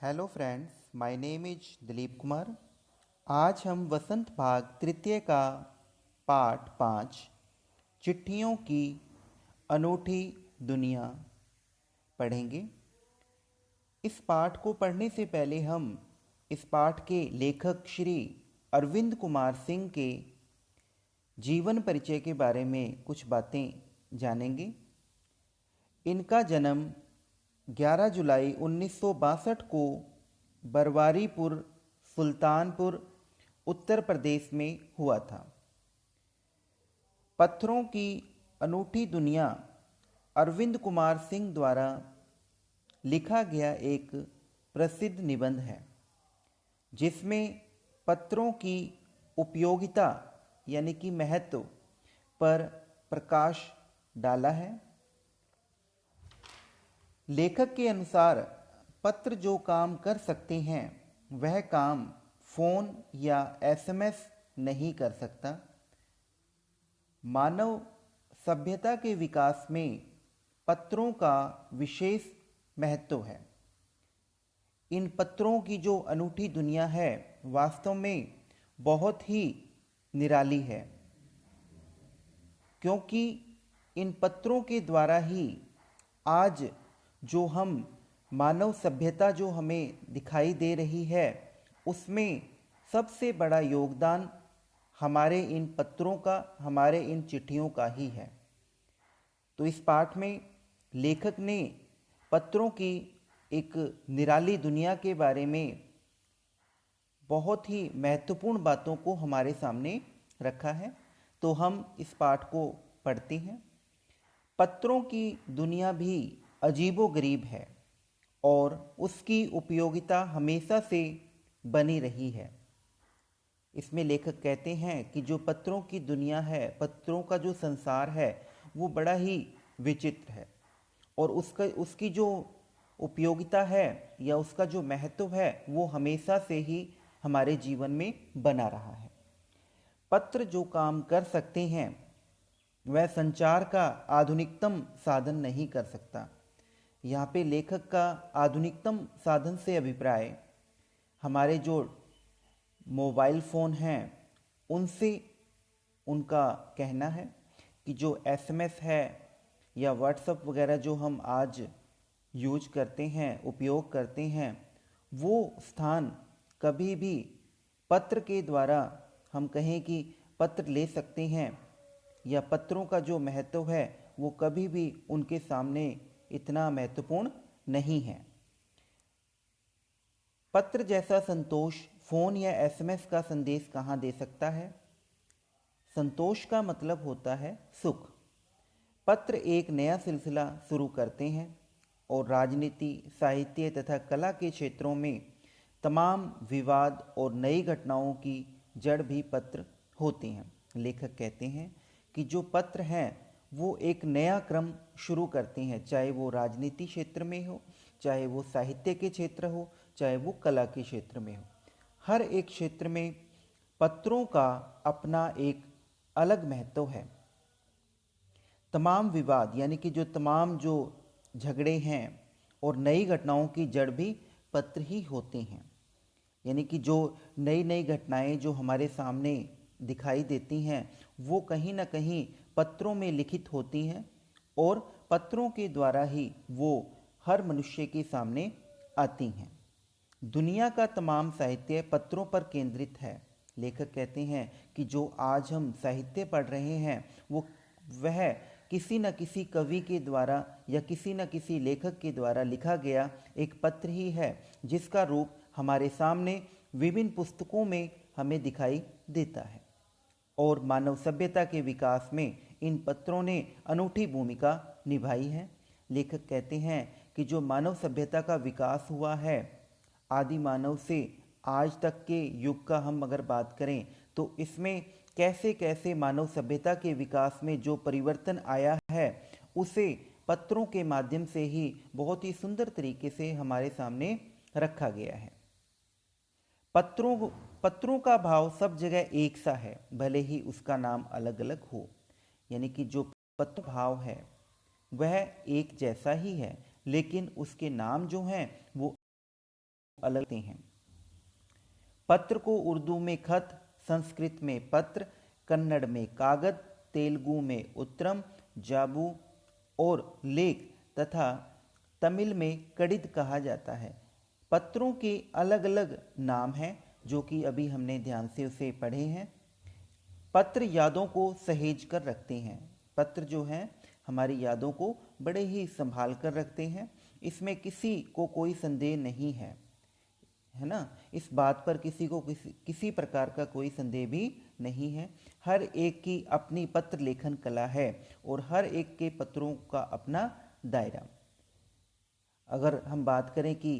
Hello friends, my name is Dilip Kumar. आज हम वसंत भाग तृतीय का पाठ 5 चिट्ठियों की अनूठी दुनिया पढ़ेंगे। इस पाठ को पढ़ने से पहले हम इस पाठ के लेखक श्री अरविंद कुमार सिंह के जीवन परिचय के बारे में कुछ बातें जानेंगे। इनका जन्म 11 जुलाई 1962 को बरवारीपुर, सुल्तानपुर, उत्तर प्रदेश में हुआ था। पत्थरों की अनूठी दुनिया अरविंद कुमार सिंह द्वारा लिखा गया एक प्रसिद्ध निबंध है, जिसमें पत्थरों की उपयोगिता यानी कि महत्व पर प्रकाश डाला है। लेखक के अनुसार पत्र जो काम कर सकते हैं वह काम फ़ोन या एसएमएस नहीं कर सकता। मानव सभ्यता के विकास में पत्रों का विशेष महत्व है। इन पत्रों की जो अनूठी दुनिया है वास्तव में बहुत ही निराली है, क्योंकि इन पत्रों के द्वारा ही आज जो हम मानव सभ्यता जो हमें दिखाई दे रही है उसमें सबसे बड़ा योगदान हमारे इन पत्रों का, हमारे इन चिट्ठियों का ही है। तो इस पाठ में लेखक ने पत्रों की एक निराली दुनिया के बारे में बहुत ही महत्वपूर्ण बातों को हमारे सामने रखा है। तो हम इस पाठ को पढ़ते हैं। पत्रों की दुनिया भी अजीबोगरीब है और उसकी उपयोगिता हमेशा से बनी रही है। इसमें लेखक कहते हैं कि जो पत्रों की दुनिया है, पत्रों का जो संसार है वो बड़ा ही विचित्र है और उसकी जो उपयोगिता है या उसका जो महत्व है वो हमेशा से ही हमारे जीवन में बना रहा है। पत्र जो काम कर सकते हैं वह संचार का आधुनिकतम साधन नहीं कर सकता। यहाँ पे लेखक का आधुनिकतम साधन से अभिप्राय हमारे जो मोबाइल फ़ोन हैं उनसे उनका कहना है कि जो एसएमएस है या व्हाट्सएप वगैरह जो हम आज यूज करते हैं, उपयोग करते हैं, वो स्थान कभी भी पत्र के द्वारा हम कहें कि पत्र ले सकते हैं या पत्रों का जो महत्व है वो कभी भी उनके सामने इतना महत्वपूर्ण नहीं है। पत्र जैसा संतोष फ़ोन या एसएमएस का संदेश कहाँ दे सकता है। संतोष का मतलब होता है सुख। पत्र एक नया सिलसिला शुरू करते हैं और राजनीति, साहित्य तथा कला के क्षेत्रों में तमाम विवाद और नई घटनाओं की जड़ भी पत्र होते हैं। लेखक कहते हैं कि जो पत्र हैं वो एक नया क्रम शुरू करते हैं, चाहे वो राजनीति क्षेत्र में हो, चाहे वो साहित्य के क्षेत्र हो, चाहे वो कला के क्षेत्र में हो। हर एक क्षेत्र में पत्रों का अपना एक अलग महत्व है। तमाम विवाद यानी कि जो तमाम जो झगड़े हैं और नई घटनाओं की जड़ भी पत्र ही होते हैं। यानी कि जो नई नई घटनाएं जो हमारे सामने दिखाई देती हैं वो कहीं ना कहीं पत्रों में लिखित होती हैं और पत्रों के द्वारा ही वो हर मनुष्य के सामने आती हैं। दुनिया का तमाम साहित्य पत्रों पर केंद्रित है। लेखक कहते हैं कि जो आज हम साहित्य पढ़ रहे हैं वो वह किसी न किसी कवि के द्वारा या किसी न किसी लेखक के द्वारा लिखा गया एक पत्र ही है, जिसका रूप हमारे सामने विभिन्न पुस्तकों में हमें दिखाई देता है। और मानव सभ्यता के विकास में इन पत्रों ने अनूठी भूमिका निभाई है। लेखक कहते हैं कि जो मानव सभ्यता का विकास हुआ है आदि मानव से आज तक के युग का हम अगर बात करें तो इसमें कैसे कैसे मानव सभ्यता के विकास में जो परिवर्तन आया है उसे पत्रों के माध्यम से ही बहुत ही सुंदर तरीके से हमारे सामने रखा गया है। पत्रों का भाव सब जगह एक सा है, भले ही उसका नाम अलग अलग हो। यानी कि जो पत्र भाव है वह एक जैसा ही है, लेकिन उसके नाम जो हैं वो अलग हैं। पत्र को उर्दू में खत, संस्कृत में पत्र, कन्नड़ में कागज, तेलुगु में उत्तरम, जाबू और लेख तथा तमिल में कड़ित कहा जाता है। पत्रों के अलग अलग नाम हैं जो कि अभी हमने ध्यान से उसे पढ़े हैं। पत्र यादों को सहेज कर रखते हैं। पत्र जो हैं हमारी यादों को बड़े ही संभाल कर रखते हैं। इसमें किसी को कोई संदेह नहीं है ना, इस बात पर किसी को किसी प्रकार का कोई संदेह भी नहीं है। हर एक की अपनी पत्र लेखन कला है और हर एक के पत्रों का अपना दायरा। अगर हम बात करें कि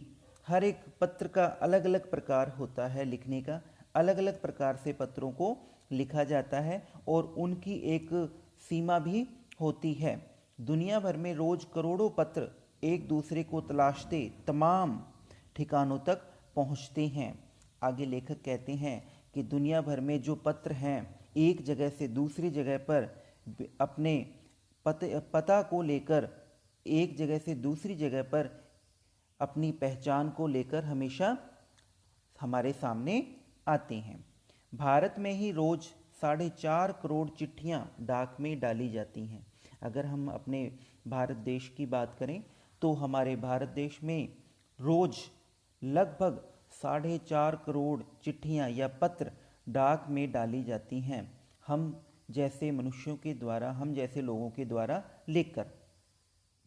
हर एक पत्र का अलग अलग प्रकार होता है लिखने का, अलग अलग प्रकार से पत्रों को लिखा जाता है और उनकी एक सीमा भी होती है। दुनिया भर में रोज करोड़ों पत्र एक दूसरे को तलाशते तमाम ठिकानों तक पहुंचते हैं। आगे लेखक कहते हैं कि दुनिया भर में जो पत्र हैं एक जगह से दूसरी जगह पर अपने पता को लेकर, एक जगह से दूसरी जगह पर अपनी पहचान को लेकर हमेशा हमारे सामने आते हैं। भारत में ही रोज 4.5 करोड़ चिट्ठियां डाक में डाली जाती हैं। अगर हम अपने भारत देश की बात करें तो हमारे भारत देश में रोज लगभग 4.5 करोड़ चिट्ठियां या पत्र डाक में डाली जाती हैं, हम जैसे मनुष्यों के द्वारा, हम जैसे लोगों के द्वारा लिखकर,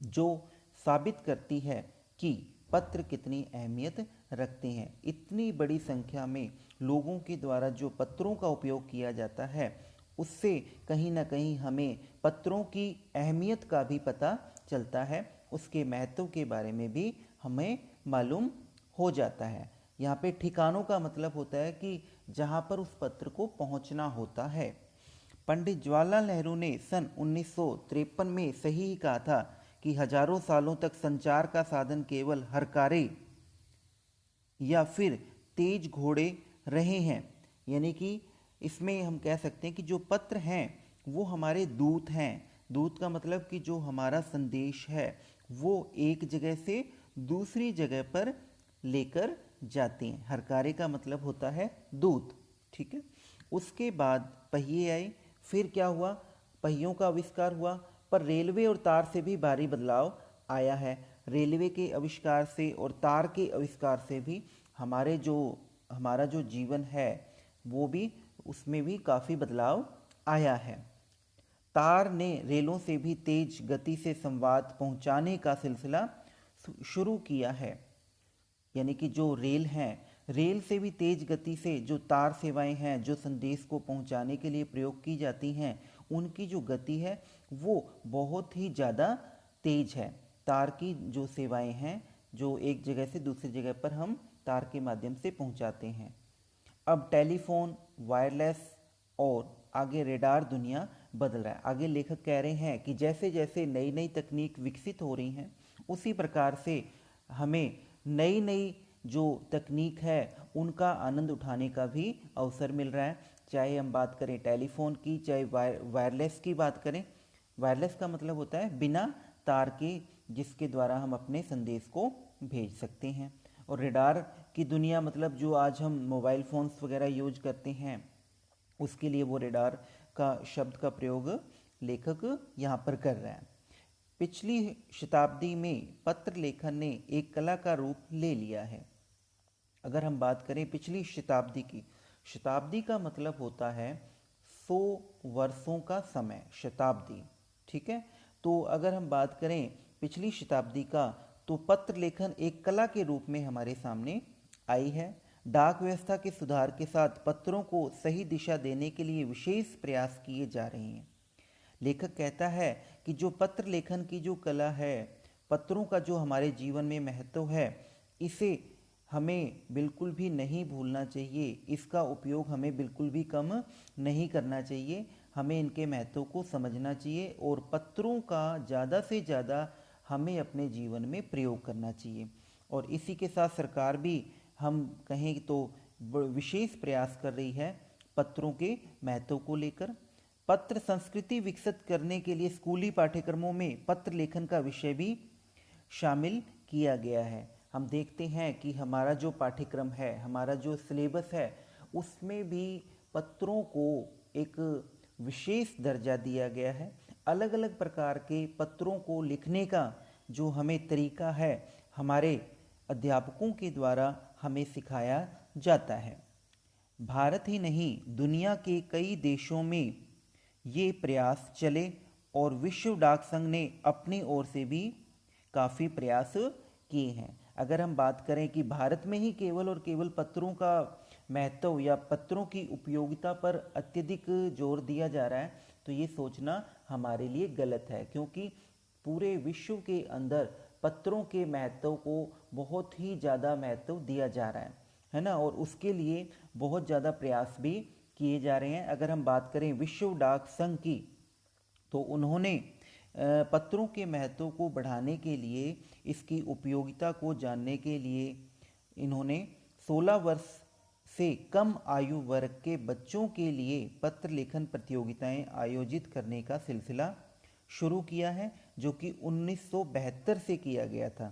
जो साबित करती है कि पत्र कितनी अहमियत रखते हैं। इतनी बड़ी संख्या में लोगों के द्वारा जो पत्रों का उपयोग किया जाता है, उससे कहीं ना कहीं हमें पत्रों की अहमियत का भी पता चलता है, उसके महत्व के बारे में भी हमें मालूम हो जाता है। यहाँ पे ठिकानों का मतलब होता है कि जहाँ पर उस पत्र को पहुँचना होता है। पंडित जवाहरलाल नेहरू ने सन 1953 में सही ही कहा था कि हजारों सालों तक संचार का साधन केवल हरकारे या फिर तेज घोड़े रहे हैं। यानी कि इसमें हम कह सकते हैं कि जो पत्र हैं वो हमारे दूत हैं। दूत का मतलब कि जो हमारा संदेश है वो एक जगह से दूसरी जगह पर लेकर जाते हैं। हरकारे का मतलब होता है दूत, ठीक है। उसके बाद पहिए आए, फिर क्या हुआ, पहियों का आविष्कार हुआ, पर रेलवे और तार से भी भारी बदलाव आया है। रेलवे के आविष्कार से और तार के आविष्कार से भी हमारा जो जीवन है वो भी, उसमें भी काफ़ी बदलाव आया है। तार ने रेलों से भी तेज गति से संवाद पहुंचाने का सिलसिला शुरू किया है। यानी कि जो रेल हैं, रेल से भी तेज गति से जो तार सेवाएं हैं जो संदेश को पहुंचाने के लिए प्रयोग की जाती हैं, उनकी जो गति है वो बहुत ही ज़्यादा तेज है। तार की जो सेवाएं हैं जो एक जगह से दूसरी जगह पर हम तार के माध्यम से पहुंचाते हैं। अब टेलीफोन, वायरलेस और आगे रेडार दुनिया बदल रहा है। आगे लेखक कह रहे हैं कि जैसे जैसे नई नई तकनीक विकसित हो रही हैं, उसी प्रकार से हमें नई नई जो तकनीक है उनका आनंद उठाने का भी अवसर मिल रहा है। चाहे हम बात करें टेलीफोन की, चाहे वायरलेस की बात करें। वायरलेस का मतलब होता है बिना तार के, जिसके द्वारा हम अपने संदेश को भेज सकते हैं। और रेडार की दुनिया मतलब जो आज हम मोबाइल फ़ोन्स वगैरह यूज करते हैं, उसके लिए वो रेडार का शब्द का प्रयोग लेखक यहाँ पर कर रहा है। पिछली शताब्दी में पत्र लेखन ने एक कला का रूप ले लिया है। अगर हम बात करें पिछली शताब्दी की, शताब्दी का मतलब होता है 100 वर्षों का समय, शताब्दी, ठीक है। तो अगर हम बात करें पिछली शताब्दी का, तो पत्र लेखन एक कला के रूप में हमारे सामने आई है। डाक व्यवस्था के सुधार के साथ पत्रों को सही दिशा देने के लिए विशेष प्रयास किए जा रहे हैं। लेखक कहता है कि जो पत्र लेखन की जो कला है, पत्रों का जो हमारे जीवन में महत्व है, इसे हमें बिल्कुल भी नहीं भूलना चाहिए। इसका उपयोग हमें बिल्कुल भी कम नहीं करना चाहिए। हमें इनके महत्व को समझना चाहिए और पत्रों का ज़्यादा से ज़्यादा हमें अपने जीवन में प्रयोग करना चाहिए। और इसी के साथ सरकार भी, हम कहें तो, विशेष प्रयास कर रही है पत्रों के महत्व को लेकर। पत्र संस्कृति विकसित करने के लिए स्कूली पाठ्यक्रमों में पत्र लेखन का विषय भी शामिल किया गया है। हम देखते हैं कि हमारा जो पाठ्यक्रम है, हमारा जो सिलेबस है, उसमें भी पत्रों को एक विशेष दर्जा दिया गया है। अलग अलग प्रकार के पत्रों को लिखने का जो हमें तरीका है, हमारे अध्यापकों के द्वारा हमें सिखाया जाता है। भारत ही नहीं, दुनिया के कई देशों में ये प्रयास चले और विश्व डाक संघ ने अपनी ओर से भी काफ़ी प्रयास किए हैं। अगर हम बात करें कि भारत में ही केवल और केवल पत्रों का महत्व या पत्रों की उपयोगिता पर अत्यधिक जोर दिया जा रहा है, तो ये सोचना हमारे लिए गलत है, क्योंकि पूरे विश्व के अंदर पत्रों के महत्व को बहुत ही ज़्यादा महत्व दिया जा रहा है ना, और उसके लिए बहुत ज़्यादा प्रयास भी किए जा रहे हैं। अगर हम बात करें विश्व डाक संघ की, तो उन्होंने पत्रों के महत्व को बढ़ाने के लिए, इसकी उपयोगिता को जानने के लिए, इन्होंने 16 वर्ष से कम आयु वर्ग के बच्चों के लिए पत्र लेखन प्रतियोगिताएं आयोजित करने का सिलसिला शुरू किया है, जो कि 1972 से किया गया था,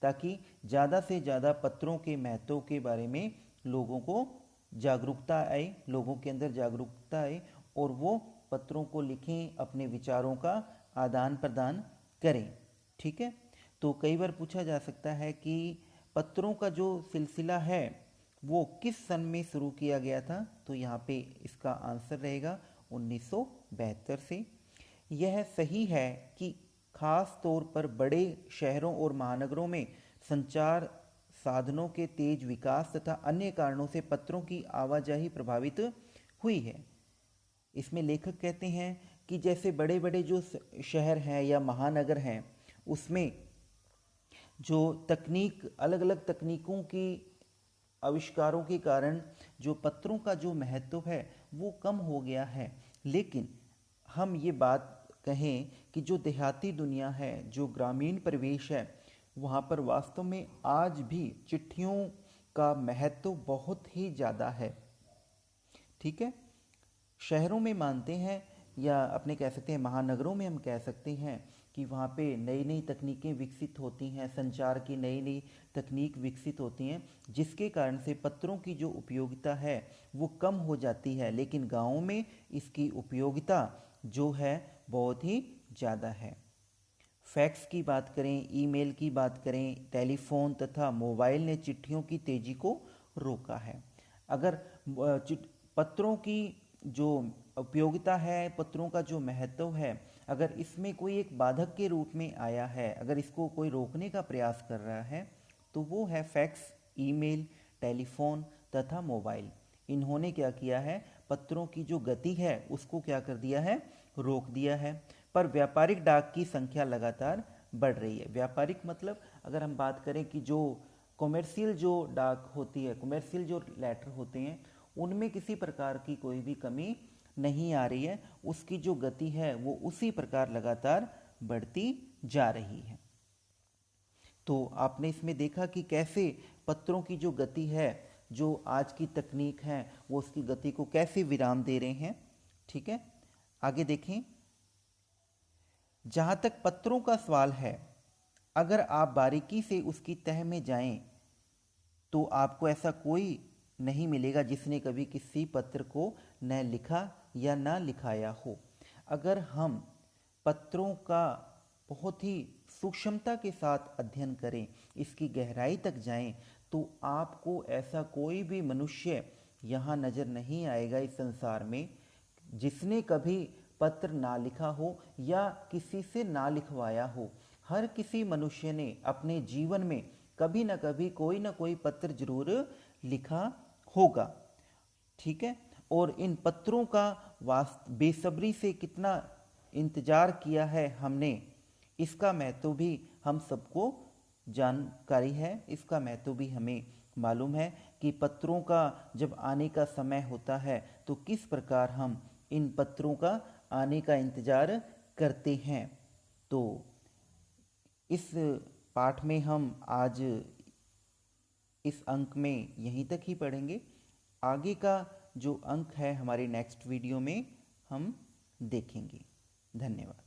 ताकि ज़्यादा से ज़्यादा पत्रों के महत्व के बारे में लोगों को जागरूकता आए, लोगों के अंदर जागरूकता आए और वो पत्रों को लिखें, अपने विचारों का आदान प्रदान करें। ठीक है, तो कई बार पूछा जा सकता है कि पत्रों का जो सिलसिला है वो किस सन में शुरू किया गया था, तो यहाँ पे इसका आंसर रहेगा 1972 से। यह सही है कि खास तौर पर बड़े शहरों और महानगरों में संचार साधनों के तेज विकास तथा अन्य कारणों से पत्रों की आवाजाही प्रभावित हुई है। इसमें लेखक कहते हैं कि जैसे बड़े बड़े जो शहर हैं या महानगर हैं, उसमें जो तकनीक, अलग अलग तकनीकों की आविष्कारों के कारण जो पत्रों का जो महत्व है वो कम हो गया है। लेकिन हम ये बात कहें कि जो देहाती दुनिया है, जो ग्रामीण परिवेश है, वहाँ पर वास्तव में आज भी चिट्ठियों का महत्व बहुत ही ज़्यादा है। ठीक है, शहरों में मानते हैं या अपने कह सकते हैं महानगरों में हम कह सकते हैं कि वहाँ पे नई नई तकनीकें विकसित होती हैं, संचार की नई नई तकनीक विकसित होती हैं, जिसके कारण से पत्रों की जो उपयोगिता है वो कम हो जाती है। लेकिन गाँव में इसकी उपयोगिता जो है बहुत ही ज़्यादा है। फैक्स की बात करें, ईमेल की बात करें, टेलीफोन तथा मोबाइल ने चिट्ठियों की तेजी को रोका है। अगर पत्रों की जो उपयोगिता है, पत्रों का जो महत्व है, अगर इसमें कोई एक बाधक के रूप में आया है, अगर इसको कोई रोकने का प्रयास कर रहा है, तो वो है फैक्स, ईमेल, टेलीफोन तथा मोबाइल। इन्होंने क्या किया है, पत्रों की जो गति है उसको क्या कर दिया है, रोक दिया है। पर व्यापारिक डाक की संख्या लगातार बढ़ रही है। व्यापारिक मतलब अगर हम बात करें कि जो कॉमर्शियल जो डाक होती है, कॉमर्शियल जो लेटर होते हैं, उनमें किसी प्रकार की कोई भी कमी नहीं आ रही है, उसकी जो गति है वो उसी प्रकार लगातार बढ़ती जा रही है। तो आपने इसमें देखा कि कैसे पत्रों की जो गति है, जो आज की तकनीक है, वो उसकी गति को कैसे विराम दे रहे हैं। ठीक है, आगे देखें। जहाँ तक पत्रों का सवाल है, अगर आप बारीकी से उसकी तह में जाएं, तो आपको ऐसा कोई नहीं मिलेगा जिसने कभी किसी पत्र को न लिखा या न लिखाया हो। अगर हम पत्रों का बहुत ही सूक्ष्मता के साथ अध्ययन करें, इसकी गहराई तक जाएं, तो आपको ऐसा कोई भी मनुष्य यहाँ नज़र नहीं आएगा इस संसार में जिसने कभी पत्र ना लिखा हो या किसी से ना लिखवाया हो। हर किसी मनुष्य ने अपने जीवन में कभी ना कभी कोई ना कोई पत्र जरूर लिखा होगा। ठीक है, और इन पत्रों का बेसब्री से कितना इंतजार किया है हमने, इसका महत्व भी हम सबको जानकारी है, इसका महत्व भी हमें मालूम है कि पत्रों का जब आने का समय होता है तो किस प्रकार हम इन पत्रों का आने का इंतज़ार करते हैं। तो इस पाठ में हम आज इस अंक में यहीं तक ही पढ़ेंगे। आगे का जो अंक है हमारे नेक्स्ट वीडियो में हम देखेंगे। धन्यवाद।